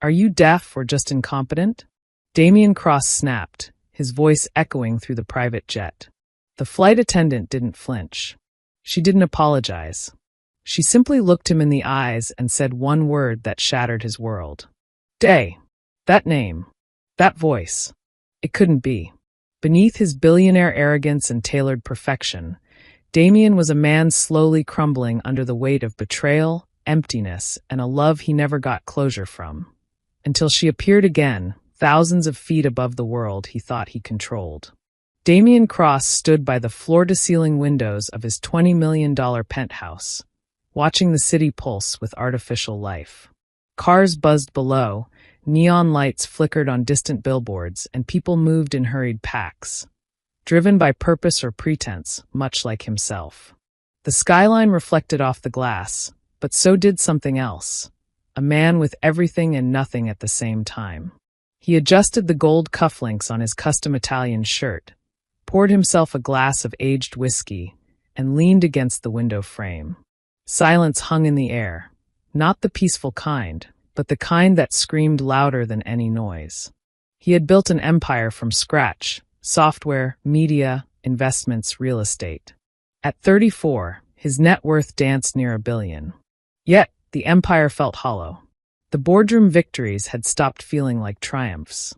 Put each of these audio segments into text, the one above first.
Are you deaf or just incompetent? Damien Cross snapped, his voice echoing through the private jet. The flight attendant didn't flinch. She didn't apologize. She simply looked him in the eyes and said one word that shattered his world. Day. That name. That voice. It couldn't be. Beneath his billionaire arrogance and tailored perfection, Damien was a man slowly crumbling under the weight of betrayal, emptiness, and a love he never got closure from. Until she appeared again, thousands of feet above the world he thought he controlled. Damien Cross stood by the floor-to-ceiling windows of his $20 million penthouse, watching the city pulse with artificial life. Cars buzzed below, neon lights flickered on distant billboards, and people moved in hurried packs, driven by purpose or pretense, much like himself. The skyline reflected off the glass, but so did something else. A man with everything and nothing at the same time. He adjusted the gold cufflinks on his custom Italian shirt, poured himself a glass of aged whiskey, and leaned against the window frame. Silence hung in the air, not the peaceful kind, but the kind that screamed louder than any noise. He had built an empire from scratch: software, media, investments, real estate. At 34, his net worth danced near $1 billion. Yet, the empire felt hollow. The boardroom victories had stopped feeling like triumphs.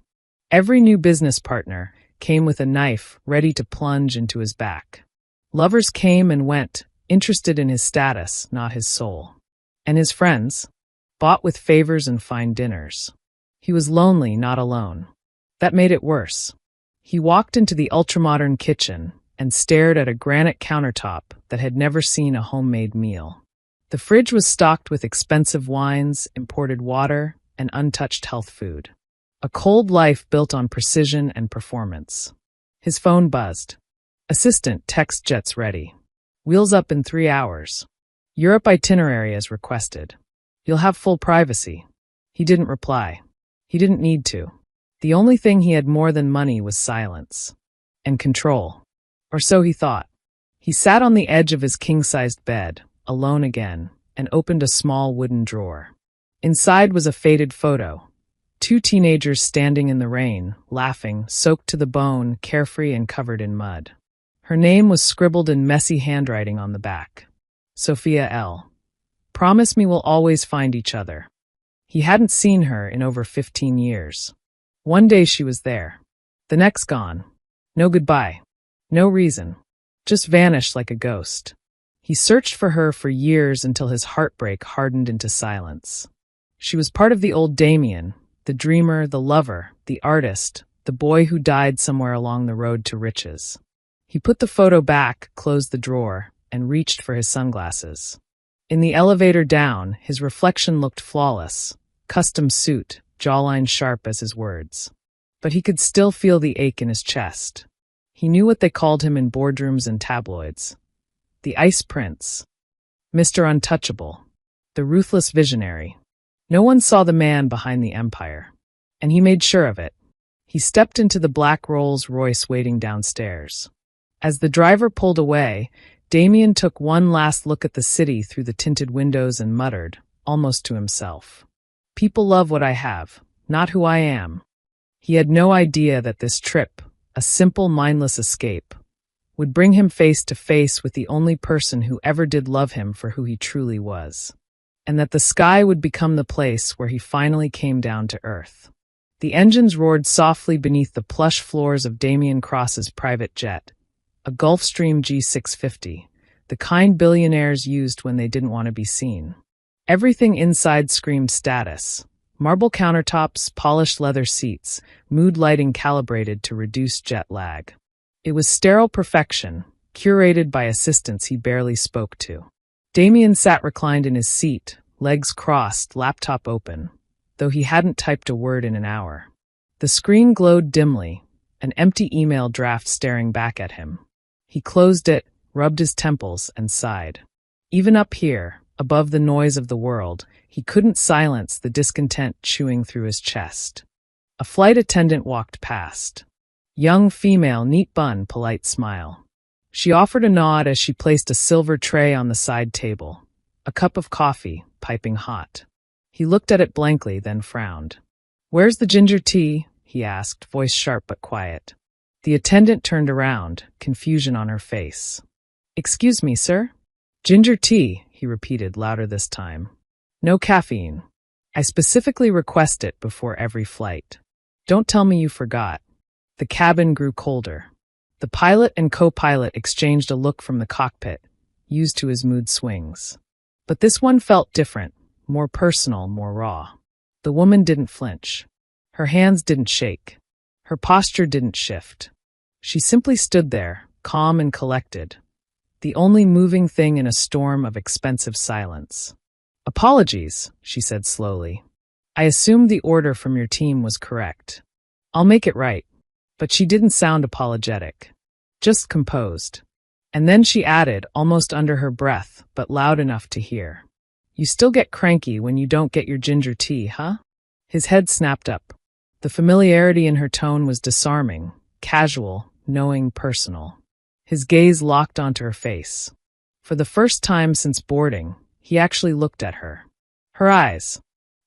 Every new business partner came with a knife ready to plunge into his back. Lovers came and went, interested in his status, not his soul. And his friends, bought with favors and fine dinners. He was lonely, not alone. That made it worse. He walked into the ultramodern kitchen and stared at a granite countertop that had never seen a homemade meal. The fridge was stocked with expensive wines, imported water, and untouched health food. A cold life built on precision and performance. His phone buzzed. Assistant, text jets ready. Wheels up in 3 hours. Europe itinerary as requested. You'll have full privacy. He didn't reply. He didn't need to. The only thing he had more than money was silence. And control. Or so he thought. He sat on the edge of his king-sized bed, alone again, and opened a small wooden drawer. Inside was a faded photo. 2 teenagers standing in the rain, laughing, soaked to the bone, carefree and covered in mud. Her name was scribbled in messy handwriting on the back. Sophia L. Promise me we'll always find each other. He hadn't seen her in over 15 years. One day she was there. The next gone. No goodbye. No reason. Just vanished like a ghost. He searched for her for years until his heartbreak hardened into silence. She was part of the old Damien, the dreamer, the lover, the artist, the boy who died somewhere along the road to riches. He put the photo back, closed the drawer, and reached for his sunglasses. In the elevator down, his reflection looked flawless, custom suit, jawline sharp as his words. But he could still feel the ache in his chest. He knew what they called him in boardrooms and tabloids. The Ice Prince. Mr. Untouchable. The ruthless visionary. No one saw the man behind the empire. And he made sure of it. He stepped into the black Rolls-Royce waiting downstairs. As the driver pulled away, Damien took one last look at the city through the tinted windows and muttered, almost to himself, "People love what I have, not who I am." He had no idea that this trip, a simple, mindless escape, would bring him face to face with the only person who ever did love him for who he truly was, and that the sky would become the place where he finally came down to earth. The engines roared softly beneath the plush floors of Damien Cross's private jet, a Gulfstream G650, the kind billionaires used when they didn't want to be seen. Everything inside screamed status. Marble countertops, polished leather seats, mood lighting calibrated to reduce jet lag. It was sterile perfection, curated by assistants he barely spoke to. Damien sat reclined in his seat, legs crossed, laptop open, though he hadn't typed a word in an hour. The screen glowed dimly, an empty email draft staring back at him. He closed it, rubbed his temples, and sighed. Even up here, above the noise of the world, he couldn't silence the discontent chewing through his chest. A flight attendant walked past. Young female, neat bun, polite smile. She offered a nod as she placed a silver tray on the side table. A cup of coffee, piping hot. He looked at it blankly, then frowned. "Where's the ginger tea?" he asked, voice sharp but quiet. The attendant turned around, confusion on her face. "Excuse me, sir?" "Ginger tea," he repeated, louder this time. "No caffeine. I specifically request it before every flight. Don't tell me you forgot." The cabin grew colder. The pilot and co-pilot exchanged a look from the cockpit, used to his mood swings. But this one felt different, more personal, more raw. The woman didn't flinch. Her hands didn't shake. Her posture didn't shift. She simply stood there, calm and collected, the only moving thing in a storm of expensive silence. "Apologies," she said slowly. "I assumed the order from your team was correct. I'll make it right." But she didn't sound apologetic, just composed. And then she added, almost under her breath, but loud enough to hear, "You still get cranky when you don't get your ginger tea, huh?" His head snapped up. The familiarity in her tone was disarming, casual, knowing, personal. His gaze locked onto her face. For the first time since boarding, he actually looked at her. Her eyes.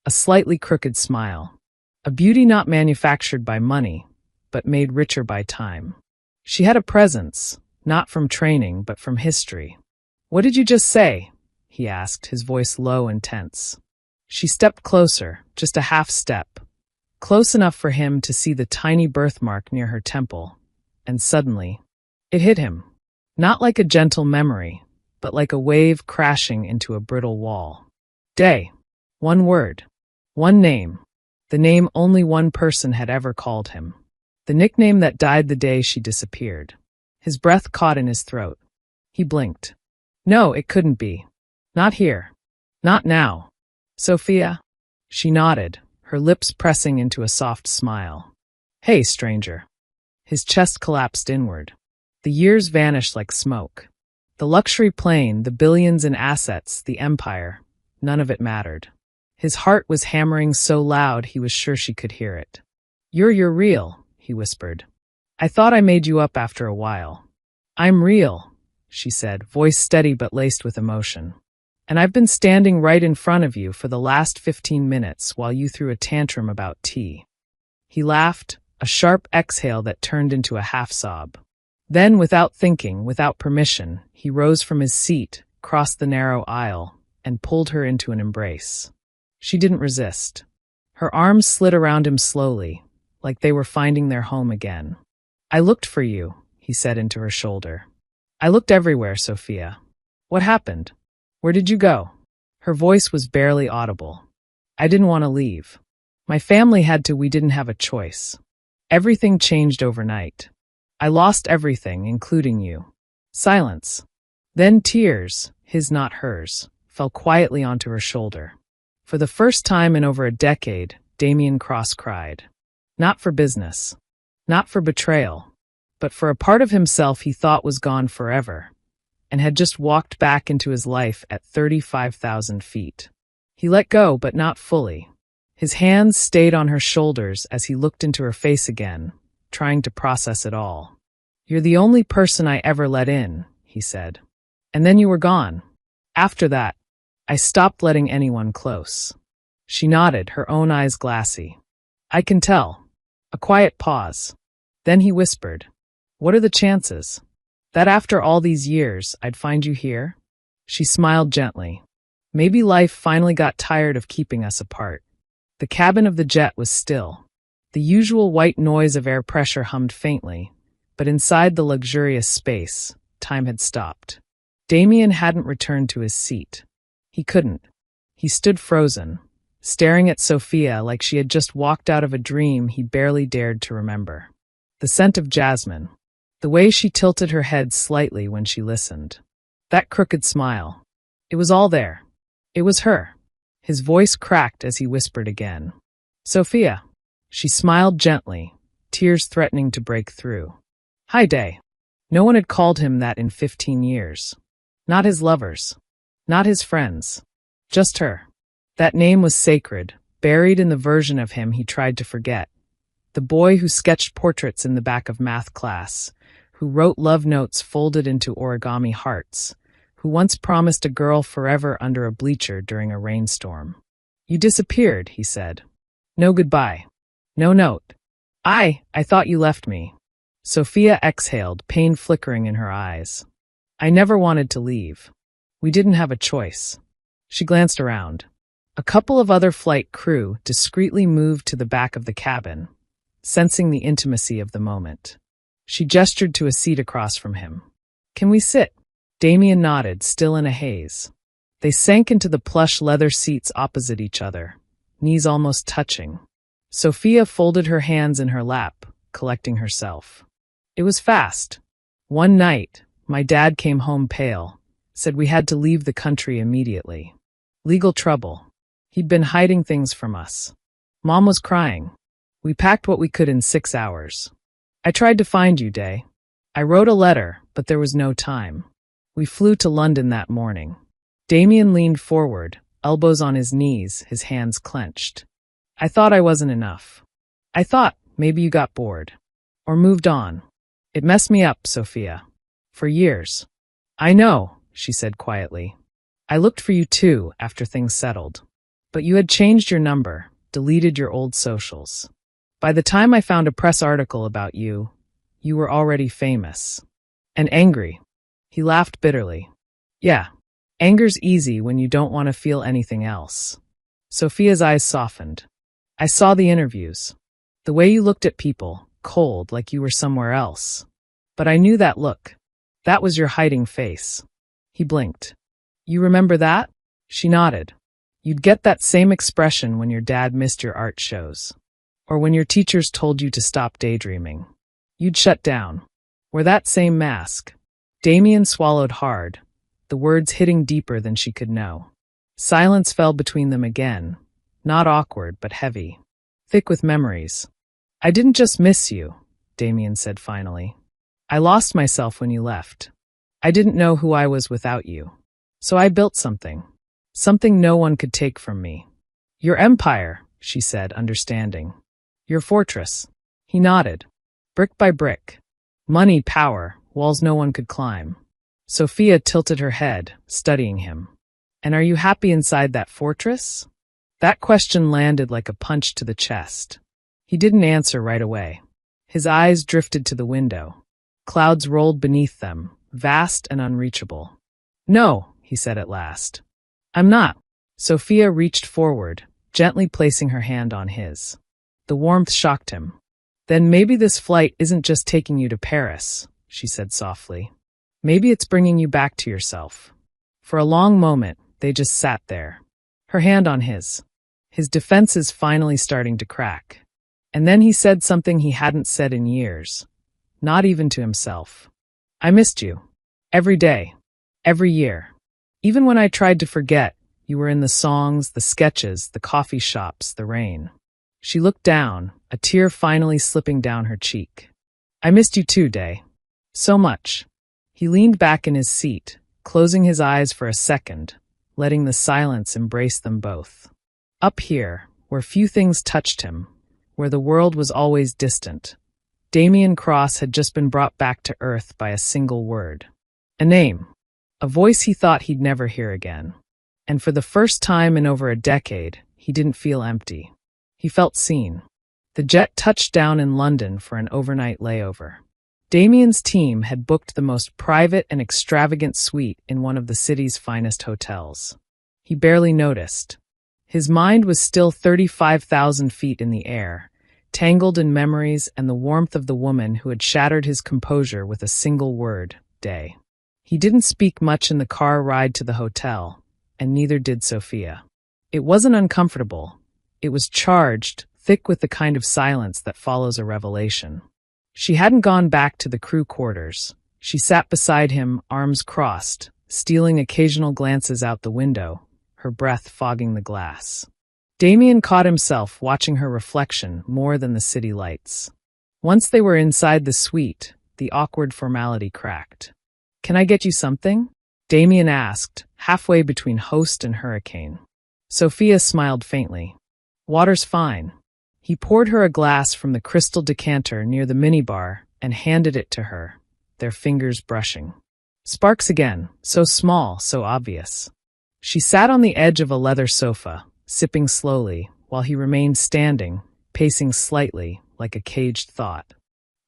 A slightly crooked smile. A beauty not manufactured by money, but made richer by time. She had a presence, not from training, but from history. "What did you just say?" he asked, his voice low and tense. She stepped closer, just a half step, close enough for him to see the tiny birthmark near her temple, and suddenly, it hit him. Not like a gentle memory, but like a wave crashing into a brittle wall. Day. One word. One name. The name only one person had ever called him. The nickname that died the day she disappeared. His breath caught in his throat. He blinked. No, it couldn't be. Not here. Not now. "Sophia?" She nodded, her lips pressing into a soft smile. "Hey, stranger." His chest collapsed inward. The years vanished like smoke. The luxury plane, the billions in assets, the empire, none of it mattered. His heart was hammering so loud he was sure she could hear it. You're real," he whispered. "I thought I made you up after a while." "I'm real," she said, voice steady but laced with emotion. "And I've been standing right in front of you for the last 15 minutes while you threw a tantrum about tea." He laughed, a sharp exhale that turned into a half-sob. Then, without thinking, without permission, he rose from his seat, crossed the narrow aisle, and pulled her into an embrace. She didn't resist. Her arms slid around him slowly, like they were finding their home again. "I looked for you," he said into her shoulder. "I looked everywhere, Sophia. What happened? Where did you go?" Her voice was barely audible. "I didn't want to leave. My family had to, we didn't have a choice. Everything changed overnight. I lost everything, including you." Silence. Then tears, his not hers, fell quietly onto her shoulder. For the first time in over a decade, Damien Cross cried. Not for business. Not for betrayal. But for a part of himself he thought was gone forever, and had just walked back into his life at 35,000 feet. He let go, but not fully. His hands stayed on her shoulders as he looked into her face again, trying to process it all. "You're the only person I ever let in," he said. "And then you were gone. After that, I stopped letting anyone close." She nodded, her own eyes glassy. "I can tell." A quiet pause. Then he whispered, "What are the chances that after all these years I'd find you here?" She smiled gently. Maybe life finally got tired of keeping us apart. The cabin of the jet was still. The usual white noise of air pressure hummed faintly, but inside the luxurious space, time had stopped. Damien hadn't returned to his seat. He couldn't. He stood frozen, staring at Sophia like she had just walked out of a dream he barely dared to remember. The scent of jasmine. The way she tilted her head slightly when she listened. That crooked smile. It was all there. It was her. His voice cracked as he whispered again. "Sophia." She smiled gently, tears threatening to break through. "Hi, Day." No one had called him that in 15 years. Not his lovers. Not his friends. Just her. That name was sacred, buried in the version of him he tried to forget. The boy who sketched portraits in the back of math class, who wrote love notes folded into origami hearts, who once promised a girl forever under a bleacher during a rainstorm. You disappeared, he said. No goodbye. No note. I thought you left me. Sophia exhaled, pain flickering in her eyes. I never wanted to leave. We didn't have a choice. She glanced around. A couple of other flight crew discreetly moved to the back of the cabin, sensing the intimacy of the moment. She gestured to a seat across from him. Can we sit? Damien nodded, still in a haze. They sank into the plush leather seats opposite each other, knees almost touching. Sophia folded her hands in her lap, collecting herself. It was fast. One night, my dad came home pale, said we had to leave the country immediately. Legal trouble. He'd been hiding things from us. Mom was crying. We packed what we could in 6 hours. I tried to find you, Day. I wrote a letter, but there was no time. We flew to London that morning. Damien leaned forward, elbows on his knees, his hands clenched. I thought I wasn't enough. I thought maybe you got bored. Or moved on. It messed me up, Sophia. For years. I know, she said quietly. I looked for you too after things settled. But you had changed your number, deleted your old socials. By the time I found a press article about you, you were already famous. And angry. He laughed bitterly. Yeah, anger's easy when you don't want to feel anything else. Sophia's eyes softened. I saw the interviews. The way you looked at people, cold, like you were somewhere else. But I knew that look. That was your hiding face. He blinked. You remember that? She nodded. You'd get that same expression when your dad missed your art shows. Or when your teachers told you to stop daydreaming. You'd shut down. Wear that same mask. Damien swallowed hard, the words hitting deeper than she could know. Silence fell between them again, not awkward but heavy, thick with memories. I didn't just miss you, Damien said finally. I lost myself when you left. I didn't know who I was without you. So I built something. Something no one could take from me. Your empire, she said, understanding. Your fortress. He nodded. Brick by brick. Money, power, walls no one could climb. Sophia tilted her head, studying him. And are you happy inside that fortress? That question landed like a punch to the chest. He didn't answer right away. His eyes drifted to the window. Clouds rolled beneath them, vast and unreachable. No, he said at last. I'm not. Sophia reached forward, gently placing her hand on his. The warmth shocked him. Then maybe this flight isn't just taking you to Paris, she said softly. Maybe it's bringing you back to yourself. For a long moment, they just sat there. Her hand on his defenses finally starting to crack. And then he said something he hadn't said in years. Not even to himself. I missed you. Every day. Every year. Even when I tried to forget, you were in the songs, the sketches, the coffee shops, the rain. She looked down, a tear finally slipping down her cheek. I missed you too, Day. So much. He leaned back in his seat, closing his eyes for a second, letting the silence embrace them both. Up here, where few things touched him, where the world was always distant, Damien Cross had just been brought back to earth by a single word. A name. A voice he thought he'd never hear again. And for the first time in over a decade, he didn't feel empty. He felt seen. The jet touched down in London for an overnight layover. Damien's team had booked the most private and extravagant suite in one of the city's finest hotels. He barely noticed. His mind was still 35,000 feet in the air, tangled in memories and the warmth of the woman who had shattered his composure with a single word, Day. He didn't speak much in the car ride to the hotel, and neither did Sophia. It wasn't uncomfortable. It was charged, thick with the kind of silence that follows a revelation. She hadn't gone back to the crew quarters. She sat beside him, arms crossed, stealing occasional glances out the window, her breath fogging the glass. Damien caught himself watching her reflection more than the city lights. Once they were inside the suite, the awkward formality cracked. Can I get you something? Damien asked, halfway between host and hurricane. Sophia smiled faintly. Water's fine. He poured her a glass from the crystal decanter near the minibar and handed it to her, their fingers brushing. Sparks again, so small, so obvious. She sat on the edge of a leather sofa, sipping slowly, while he remained standing, pacing slightly, like a caged thought.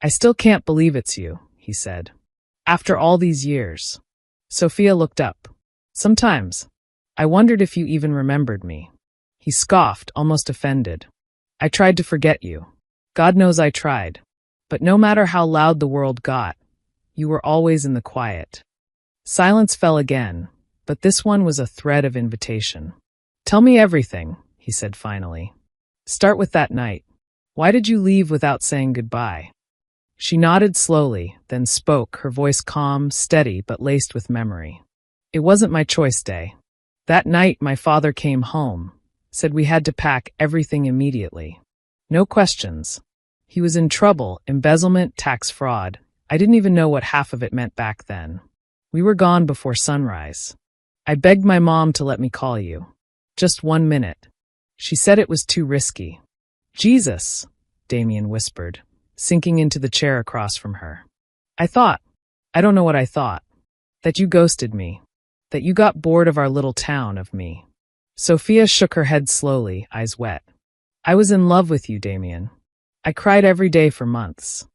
I still can't believe it's you, he said. After all these years. Sophia looked up. Sometimes. I wondered if you even remembered me. He scoffed, almost offended. I tried to forget you. God knows I tried. But no matter how loud the world got, you were always in the quiet. Silence fell again, but this one was a thread of invitation. Tell me everything, he said finally. Start with that night. Why did you leave without saying goodbye? She nodded slowly, then spoke, her voice calm, steady, but laced with memory. It wasn't my choice day. That night my father came home, said we had to pack everything immediately. No questions. He was in trouble, embezzlement, tax fraud. I didn't even know what half of it meant back then. We were gone before sunrise. I begged my mom to let me call you. Just 1 minute. She said it was too risky. Jesus, Damien whispered, sinking into the chair across from her. I don't know what I thought. That you ghosted me. That you got bored of our little town, of me. Sophia shook her head slowly, eyes wet. I was in love with you, Damien. I cried every day for months.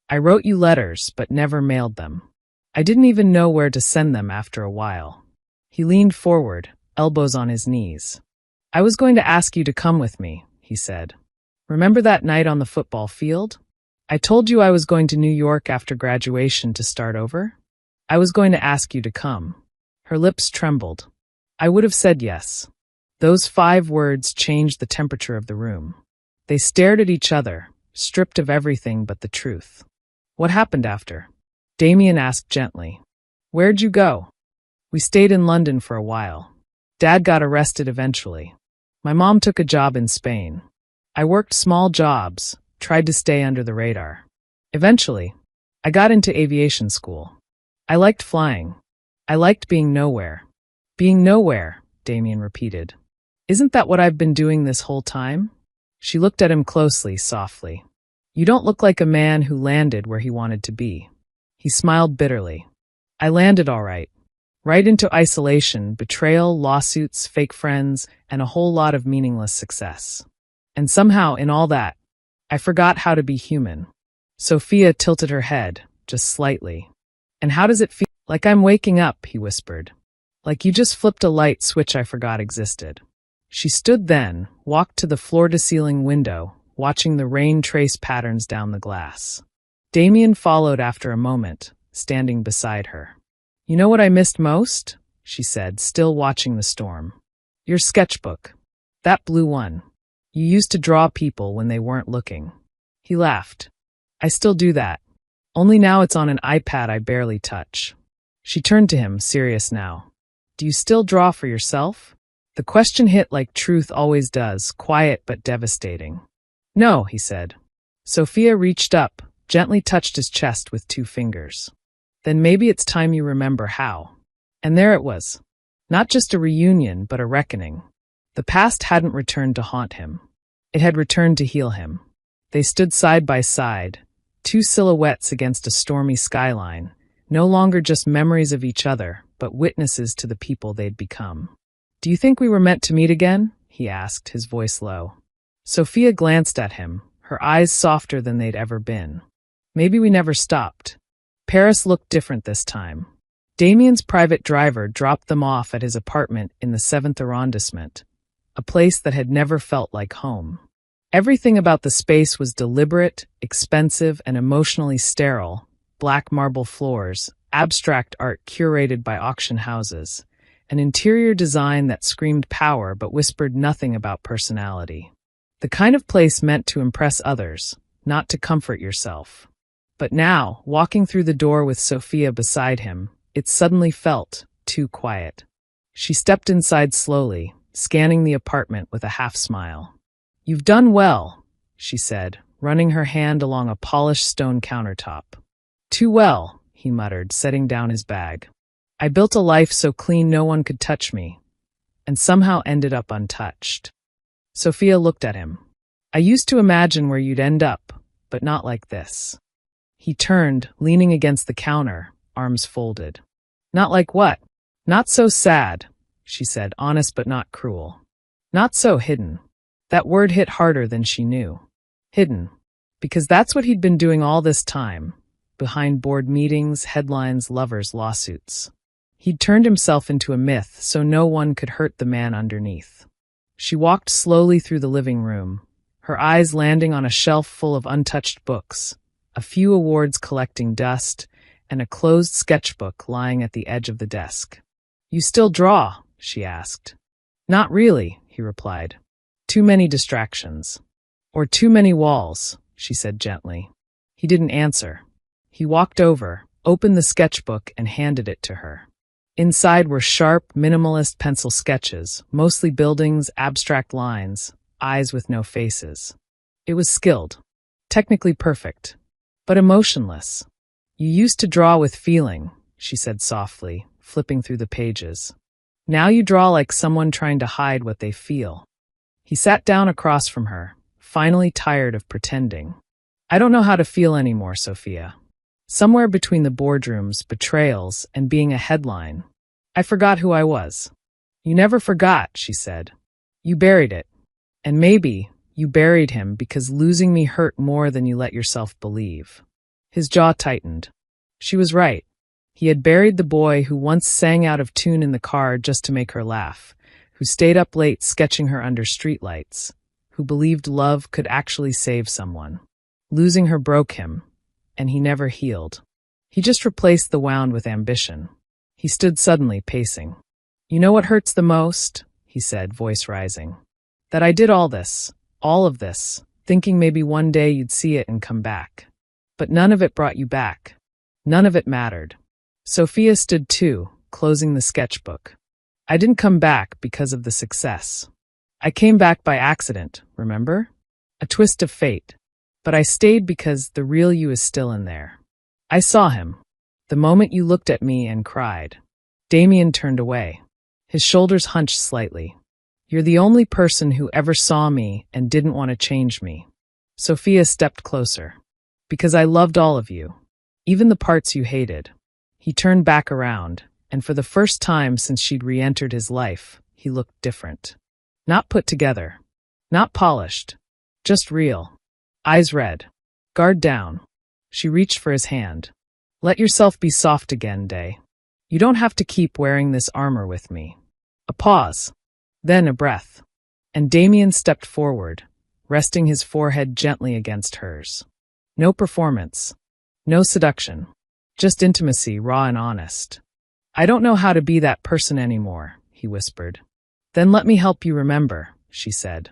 I wrote you letters, but never mailed them. I didn't even know where to send them after a while. He leaned forward, elbows on his knees. I was going to ask you to come with me, he said. Remember that night on the football field? I told you I was going to New York after graduation to start over? I was going to ask you to come. Her lips trembled. I would have said yes. Those 5 words changed the temperature of the room. They stared at each other, stripped of everything but the truth. What happened after? Damien asked gently. Where'd you go? We stayed in London for a while. Dad got arrested eventually. My mom took a job in Spain. I worked small jobs, tried to stay under the radar. Eventually, I got into aviation school. I liked flying. I liked being nowhere. Being nowhere, Damien repeated. Isn't that what I've been doing this whole time? She looked at him closely, softly. You don't look like a man who landed where he wanted to be. He smiled bitterly. I landed all right. Right into isolation, betrayal, lawsuits, fake friends, and a whole lot of meaningless success. And somehow, in all that, I forgot how to be human. Sophia tilted her head, just slightly. And how does it feel? Like I'm waking up, he whispered. Like you just flipped a light switch I forgot existed. She stood then, walked to the floor-to-ceiling window, watching the rain trace patterns down the glass. Damien followed after a moment, standing beside her. You know what I missed most? She said, still watching the storm. Your sketchbook. That blue one. You used to draw people when they weren't looking. He laughed. I still do that. Only now it's on an iPad I barely touch. She turned to him, serious now. Do you still draw for yourself? The question hit like truth always does, quiet but devastating. No, he said. Sophia reached up, gently touched his chest with 2 fingers. Then maybe it's time you remember how. And there it was. Not just a reunion, but a reckoning. The past hadn't returned to haunt him. It had returned to heal him. They stood side by side, 2 silhouettes against a stormy skyline, no longer just memories of each other, but witnesses to the people they'd become. Do you think we were meant to meet again? He asked, his voice low. Sophia glanced at him, her eyes softer than they'd ever been. Maybe we never stopped. Paris looked different this time. Damien's private driver dropped them off at his apartment in the 7th arrondissement, a place that had never felt like home. Everything about the space was deliberate, expensive, and emotionally sterile. Black marble floors, abstract art curated by auction houses, an interior design that screamed power but whispered nothing about personality. The kind of place meant to impress others, not to comfort yourself. But now, walking through the door with Sophia beside him, it suddenly felt too quiet. She stepped inside slowly, scanning the apartment with a half-smile. You've done well, she said, running her hand along a polished stone countertop. Too well, he muttered, setting down his bag. I built a life so clean no one could touch me, and somehow ended up untouched. Sophia looked at him. I used to imagine where you'd end up, but not like this. He turned, leaning against the counter, arms folded. Not like what? Not so sad, she said, honest but not cruel. Not so hidden. That word hit harder than she knew. Hidden. Because that's what he'd been doing all this time. Behind board meetings, headlines, lovers' lawsuits. He'd turned himself into a myth so no one could hurt the man underneath. She walked slowly through the living room, her eyes landing on a shelf full of untouched books, a few awards collecting dust, and a closed sketchbook lying at the edge of the desk. "You still draw?" she asked. "Not really," he replied. "Too many distractions." "Or too many walls," she said gently. He didn't answer. He walked over, opened the sketchbook, and handed it to her. Inside were sharp, minimalist pencil sketches, mostly buildings, abstract lines, eyes with no faces. It was skilled, technically perfect, but emotionless. "You used to draw with feeling," she said softly, flipping through the pages. "Now you draw like someone trying to hide what they feel." He sat down across from her, finally tired of pretending. "I don't know how to feel anymore, Sophia. Somewhere between the boardrooms, betrayals, and being a headline, I forgot who I was." "You never forgot," she said. "You buried it. And maybe you buried him because losing me hurt more than you let yourself believe." His jaw tightened. She was right. He had buried the boy who once sang out of tune in the car just to make her laugh, who stayed up late sketching her under streetlights, who believed love could actually save someone. Losing her broke him, and he never healed. He just replaced the wound with ambition. He stood suddenly, pacing. "You know what hurts the most?" he said, voice rising. "That I did all of this, thinking maybe one day you'd see it and come back. But none of it brought you back. None of it mattered." Sophia stood too, closing the sketchbook. "I didn't come back because of the success. I came back by accident, remember? A twist of fate. But I stayed because the real you is still in there. I saw him. The moment you looked at me and cried." Damien turned away. His shoulders hunched slightly. "You're the only person who ever saw me and didn't want to change me." Sophia stepped closer. "Because I loved all of you. Even the parts you hated." He turned back around, and for the first time since she'd re-entered his life, he looked different. Not put together. Not polished. Just real. Eyes red. Guard down. She reached for his hand. "Let yourself be soft again, Day. You don't have to keep wearing this armor with me." A pause. Then a breath. And Damien stepped forward, resting his forehead gently against hers. No performance. No seduction. Just intimacy, raw and honest. "I don't know how to be that person anymore," he whispered. "Then let me help you remember," she said.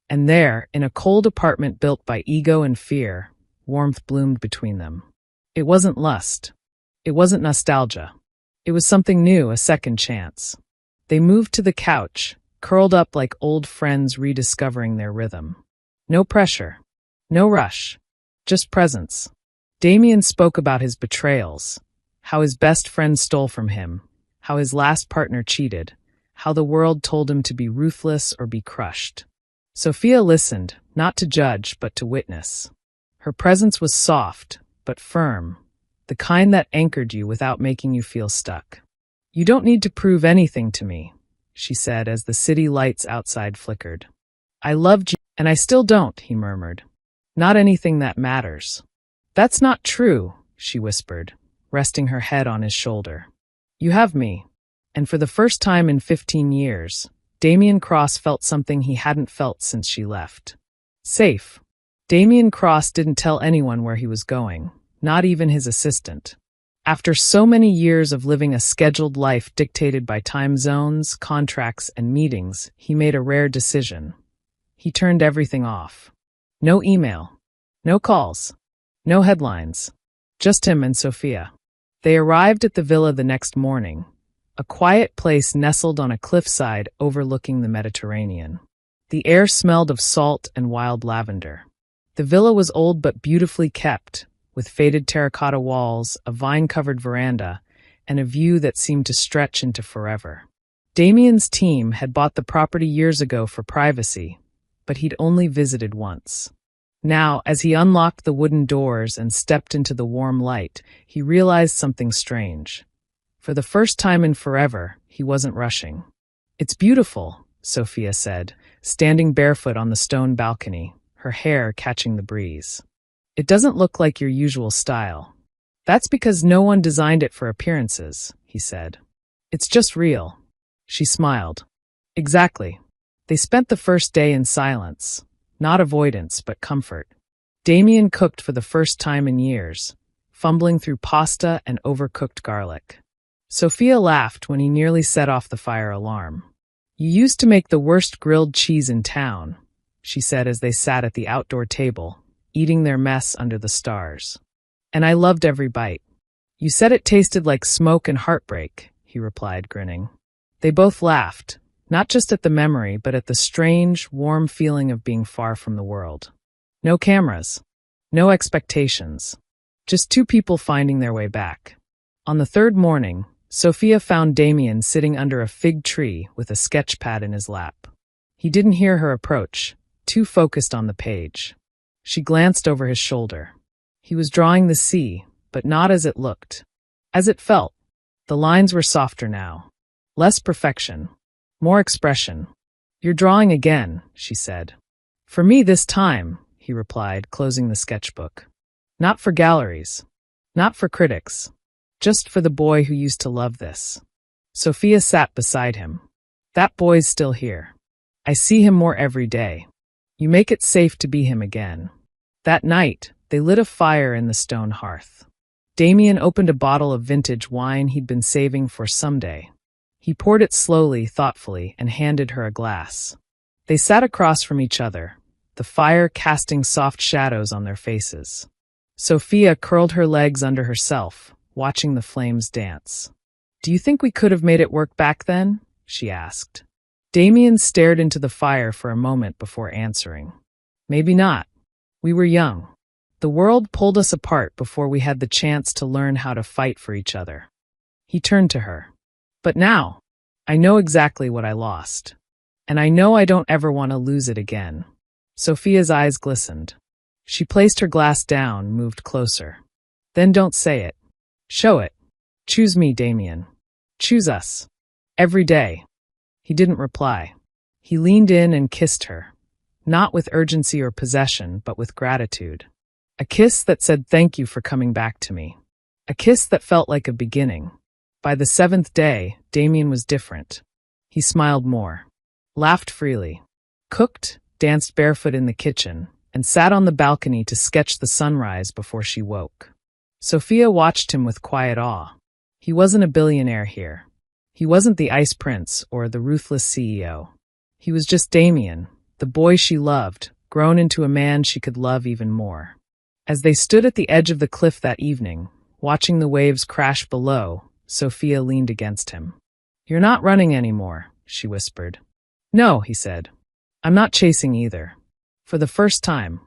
And there, in a cold apartment built by ego and fear, warmth bloomed between them. It wasn't lust. It wasn't nostalgia. It was something new, a second chance. They moved to the couch, curled up like old friends rediscovering their rhythm. No pressure. No rush. Just presence. Damien spoke about his betrayals, how his best friend stole from him, how his last partner cheated, how the world told him to be ruthless or be crushed. Sophia listened, not to judge, but to witness. Her presence was soft, but firm, the kind that anchored you without making you feel stuck. "You don't need to prove anything to me," she said as the city lights outside flickered. "I loved you, and I still don't," he murmured. "Not anything that matters." "That's not true," she whispered, resting her head on his shoulder. "You have me." And for the first time in 15 years, Damien Cross felt something he hadn't felt since she left. Safe. Damien Cross didn't tell anyone where he was going, not even his assistant. After so many years of living a scheduled life dictated by time zones, contracts, and meetings, he made a rare decision. He turned everything off. No email. No calls. No headlines. Just him and Sophia. They arrived at the villa the next morning, a quiet place nestled on a cliffside overlooking the Mediterranean. The air smelled of salt and wild lavender. The villa was old but beautifully kept, with faded terracotta walls, a vine-covered veranda, and a view that seemed to stretch into forever. Damien's team had bought the property years ago for privacy, but he'd only visited once. Now, as he unlocked the wooden doors and stepped into the warm light, he realized something strange. For the first time in forever, he wasn't rushing. "It's beautiful," Sophia said, standing barefoot on the stone balcony, her hair catching the breeze. It doesn't look like your usual style. That's because no one designed it for appearances, he said. It's just real. She smiled. Exactly. They spent the first day in silence, not avoidance, but comfort. Damien cooked for the first time in years, fumbling through pasta and overcooked garlic. Sophia laughed when he nearly set off the fire alarm. You used to make the worst grilled cheese in town, she said as they sat at the outdoor table, eating their mess under the stars. And I loved every bite. You said it tasted like smoke and heartbreak, he replied, grinning. They both laughed, not just at the memory, but at the strange, warm feeling of being far from the world. No cameras, no expectations, just two people finding their way back. On the third morning, Sophia found Damien sitting under a fig tree with a sketch pad in his lap. He didn't hear her approach, too focused on the page. She glanced over his shoulder. He was drawing the sea, but not as it looked. As it felt. The lines were softer now. Less perfection. More expression. You're drawing again, she said. For me this time, he replied, closing the sketchbook. Not for galleries. Not for critics. Just for the boy who used to love this. Sophia sat beside him. That boy's still here. I see him more every day. You make it safe to be him again. That night, they lit a fire in the stone hearth. Damien opened a bottle of vintage wine he'd been saving for someday. He poured it slowly, thoughtfully, and handed her a glass. They sat across from each other, the fire casting soft shadows on their faces. Sophia curled her legs under herself, watching the flames dance. Do you think we could have made it work back then? She asked. Damien stared into the fire for a moment before answering. Maybe not. We were young. The world pulled us apart before we had the chance to learn how to fight for each other. He turned to her. But now, I know exactly what I lost. And I know I don't ever want to lose it again. Sophia's eyes glistened. She placed her glass down, moved closer. Then don't say it. Show it. Choose me, Damien. Choose us. Every day. He didn't reply. He leaned in and kissed her. Not with urgency or possession, but with gratitude. A kiss that said thank you for coming back to me. A kiss that felt like a beginning. By the seventh day, Damien was different. He smiled more. Laughed freely. Cooked, danced barefoot in the kitchen, and sat on the balcony to sketch the sunrise before she woke. Sophia watched him with quiet awe. He wasn't a billionaire here. He wasn't the ice prince or the ruthless CEO. He was just Damien, the boy she loved, grown into a man she could love even more. As they stood at the edge of the cliff that evening, watching the waves crash below, Sophia leaned against him. You're not running anymore, she whispered. No, he said. I'm not chasing either. For the first time,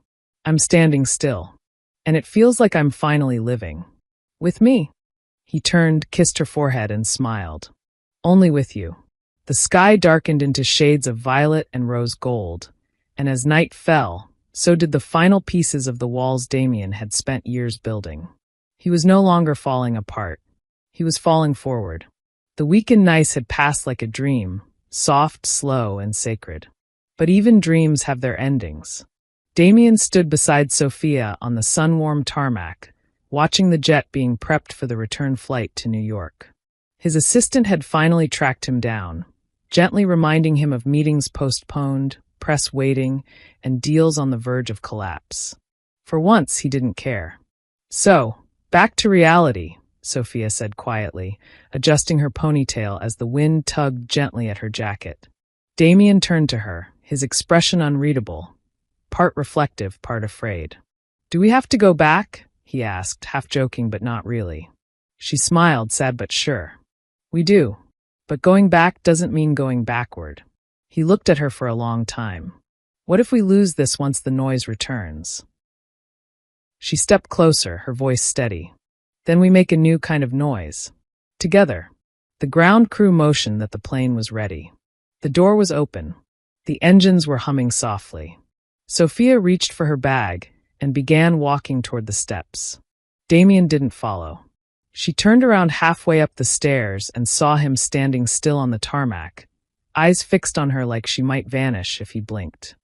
I'm standing still. And it feels like I'm finally living. With me. He turned, kissed her forehead, and smiled. Only with you. The sky darkened into shades of violet and rose gold, and as night fell, so did the final pieces of the walls Damien had spent years building. He was no longer falling apart. He was falling forward. The weekend nights had passed like a dream, soft, slow, and sacred. But even dreams have their endings. Damien stood beside Sophia on the sun-warmed tarmac, watching the jet being prepped for the return flight to New York. His assistant had finally tracked him down, gently reminding him of meetings postponed, press waiting, and deals on the verge of collapse. For once, he didn't care. So, back to reality, Sophia said quietly, adjusting her ponytail as the wind tugged gently at her jacket. Damien turned to her, his expression unreadable, part reflective, part afraid. Do we have to go back? He asked, half joking but not really. She smiled, sad but sure. We do. But going back doesn't mean going backward. He looked at her for a long time. What if we lose this once the noise returns? She stepped closer, her voice steady. Then we make a new kind of noise. Together. The ground crew motioned that the plane was ready. The door was open. The engines were humming softly. Sophia reached for her bag and began walking toward the steps. Damien didn't follow. She turned around halfway up the stairs and saw him standing still on the tarmac, eyes fixed on her like she might vanish if he blinked.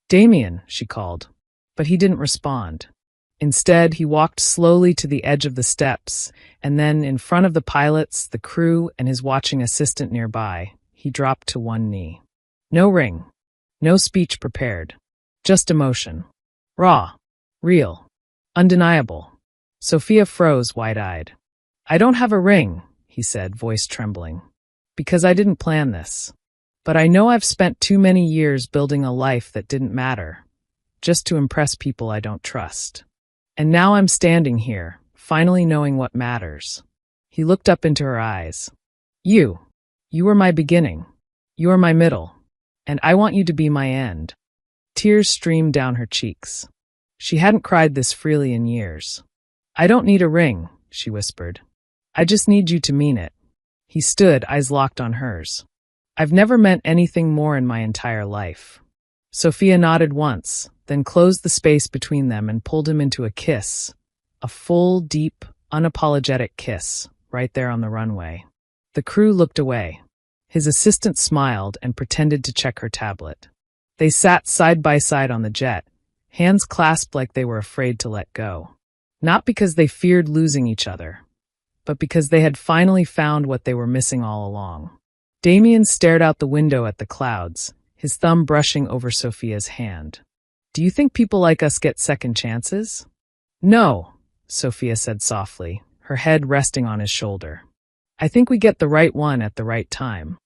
"Damien," she called, but he didn't respond. Instead, he walked slowly to the edge of the steps, and then, in front of the pilots, the crew, and his watching assistant nearby, he dropped to one knee. No ring. No speech prepared. Just emotion. Raw. Real. Undeniable. Sophia froze wide-eyed. "I don't have a ring," he said, voice trembling, "because I didn't plan this. But I know I've spent too many years building a life that didn't matter, just to impress people I don't trust. And now I'm standing here, finally knowing what matters." He looked up into her eyes. You were my beginning. You are my middle. And I want you to be my end." Tears streamed down her cheeks. She hadn't cried this freely in years. "I don't need a ring," she whispered. "I just need you to mean it." He stood, eyes locked on hers. "I've never meant anything more in my entire life." Sophia nodded once, then closed the space between them and pulled him into a kiss. A full, deep, unapologetic kiss, right there on the runway. The crew looked away. His assistant smiled and pretended to check her tablet. They sat side by side on the jet, hands clasped like they were afraid to let go. Not because they feared losing each other, but because they had finally found what they were missing all along. Damien stared out the window at the clouds, his thumb brushing over Sophia's hand. "Do you think people like us get second chances?" "No," Sophia said softly, her head resting on his shoulder. "I think we get the right one at the right time."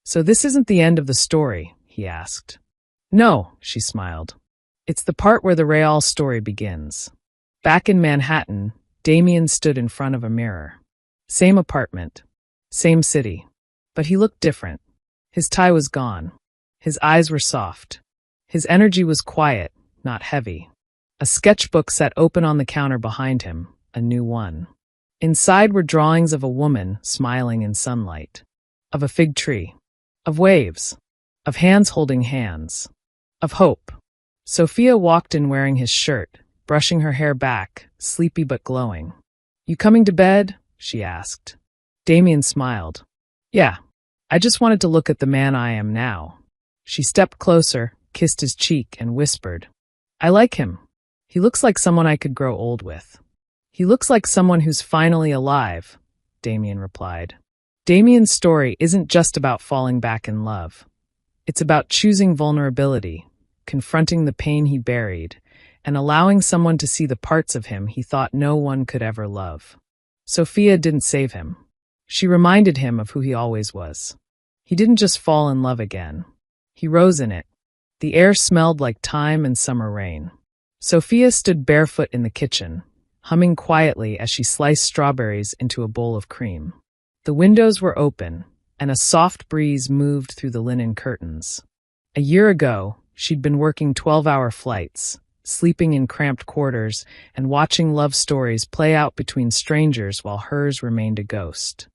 "So this isn't the end of the story?" he asked. "No," she smiled. "It's the part where the real story begins." Back in Manhattan, Damien stood in front of a mirror. Same apartment, same city, but he looked different. His tie was gone. His eyes were soft. His energy was quiet, not heavy. A sketchbook sat open on the counter behind him, a new one. Inside were drawings of a woman smiling in sunlight, of a fig tree, of waves, of hands holding hands, of hope. Sophia walked in wearing his shirt, brushing her hair back, sleepy but glowing. "You coming to bed?" she asked. Damien smiled. "Yeah, I just wanted to look at the man I am now." She stepped closer, kissed his cheek, and whispered, "I like him. He looks like someone I could grow old with." "He looks like someone who's finally alive," Damien replied. Damien's story isn't just about falling back in love. It's about choosing vulnerability, confronting the pain he buried, and allowing someone to see the parts of him he thought no one could ever love. Sophia didn't save him. She reminded him of who he always was. He didn't just fall in love again. He rose in it. The air smelled like thyme and summer rain. Sophia stood barefoot in the kitchen, humming quietly as she sliced strawberries into a bowl of cream. The windows were open, and a soft breeze moved through the linen curtains. A year ago, she'd been working 12-hour flights, sleeping in cramped quarters, and watching love stories play out between strangers while hers remained a ghost.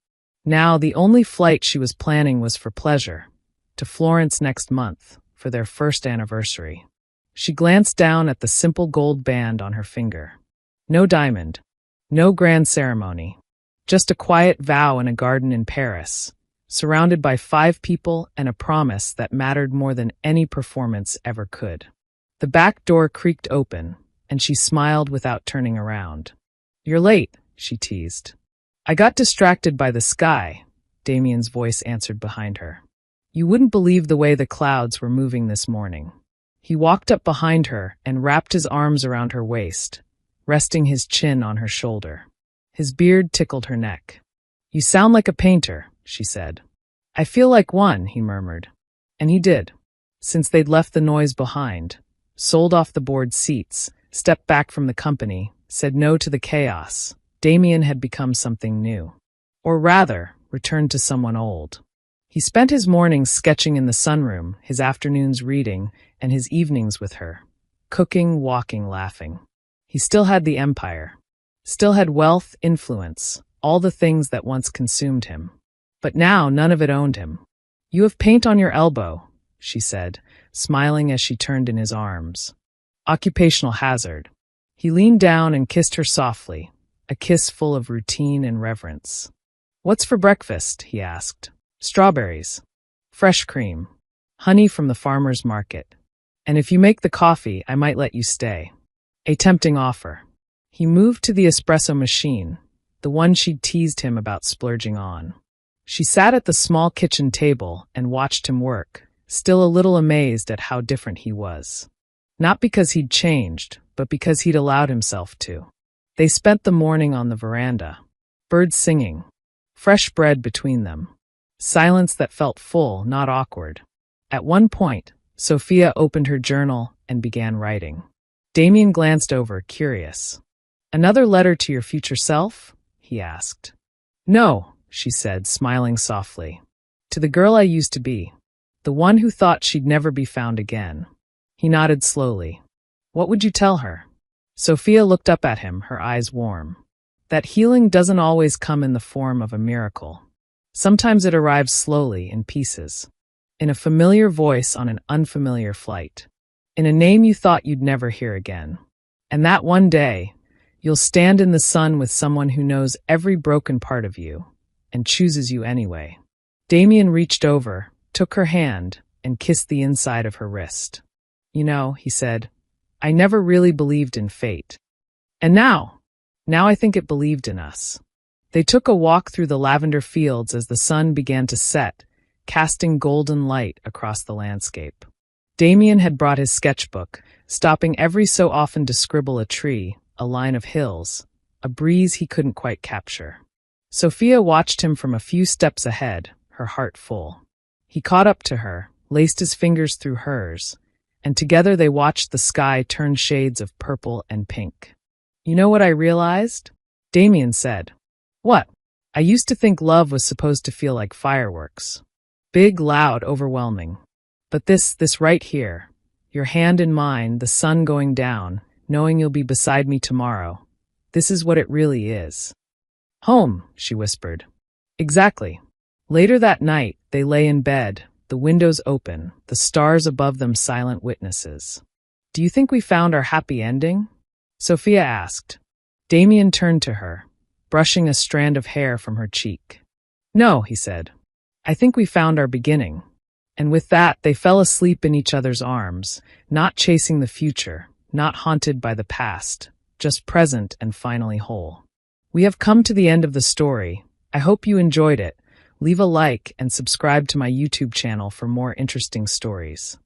Now, the only flight she was planning was for pleasure, to Florence next month, for their first anniversary. She glanced down at the simple gold band on her finger. No diamond, no grand ceremony, just a quiet vow in a garden in Paris, surrounded by 5 people and a promise that mattered more than any performance ever could. The back door creaked open, and she smiled without turning around. "You're late," she teased. "I got distracted by the sky," Damien's voice answered behind her. "You wouldn't believe the way the clouds were moving this morning." He walked up behind her and wrapped his arms around her waist, resting his chin on her shoulder. His beard tickled her neck. "You sound like a painter," she said. "I feel like one," he murmured. And he did. Since they'd left the noise behind, sold off the board seats, stepped back from the company, said no to the chaos, Damien had become something new. Or rather, returned to someone old. He spent his mornings sketching in the sunroom, his afternoons reading, and his evenings with her. Cooking, walking, laughing. He still had the empire. Still had wealth, influence, all the things that once consumed him. But now none of it owned him. "You have paint on your elbow," she said, smiling as she turned in his arms. Occupational hazard. He leaned down and kissed her softly, a kiss full of routine and reverence. "What's for breakfast?" he asked. "Strawberries." fresh cream, honey from the farmer's market. And if you make the coffee, I might let you stay. A tempting offer. He moved to the espresso machine, the one she'd teased him about splurging on. She sat at the small kitchen table and watched him work, still a little amazed at how different he was. Not because he'd changed, but because he'd allowed himself to. They spent the morning on the veranda. Birds singing. Fresh bread between them. Silence that felt full, not awkward. At one point, Sophia opened her journal and began writing. Damien glanced over, curious. "Another letter to your future self?" he asked. "No," she said, smiling softly. "To the girl I used to be. The one who thought she'd never be found again." He nodded slowly. "What would you tell her?" Sophia looked up at him, her eyes warm. That healing doesn't always come in the form of a miracle. Sometimes it arrives slowly, in pieces. In a familiar voice on an unfamiliar flight. In a name you thought you'd never hear again. And that one day, you'll stand in the sun with someone who knows every broken part of you, and chooses you anyway. Damien reached over, took her hand, and kissed the inside of her wrist. "You know," he said, "I never really believed in fate. And now I think it believed in us." They took a walk through the lavender fields as the sun began to set, casting golden light across the landscape. Damien had brought his sketchbook, stopping every so often to scribble a tree, a line of hills, a breeze he couldn't quite capture. Sophia watched him from a few steps ahead, her heart full. He caught up to her, laced his fingers through hers, and together they watched the sky turn shades of purple and pink. "You know what I realized?" Damien said. "What?" "I used to think love was supposed to feel like fireworks. Big, loud, overwhelming. But this right here, your hand in mine, the sun going down, knowing you'll be beside me tomorrow, this is what it really is." "Home," she whispered. "Exactly." Later that night, they lay in bed, the windows open, the stars above them silent witnesses. "Do you think we found our happy ending?" Sophia asked. Damien turned to her, brushing a strand of hair from her cheek. "No," he said. "I think we found our beginning." And with that, they fell asleep in each other's arms, not chasing the future, not haunted by the past, just present and finally whole. We have come to the end of the story. I hope you enjoyed it. Leave a like and subscribe to my YouTube channel for more interesting stories.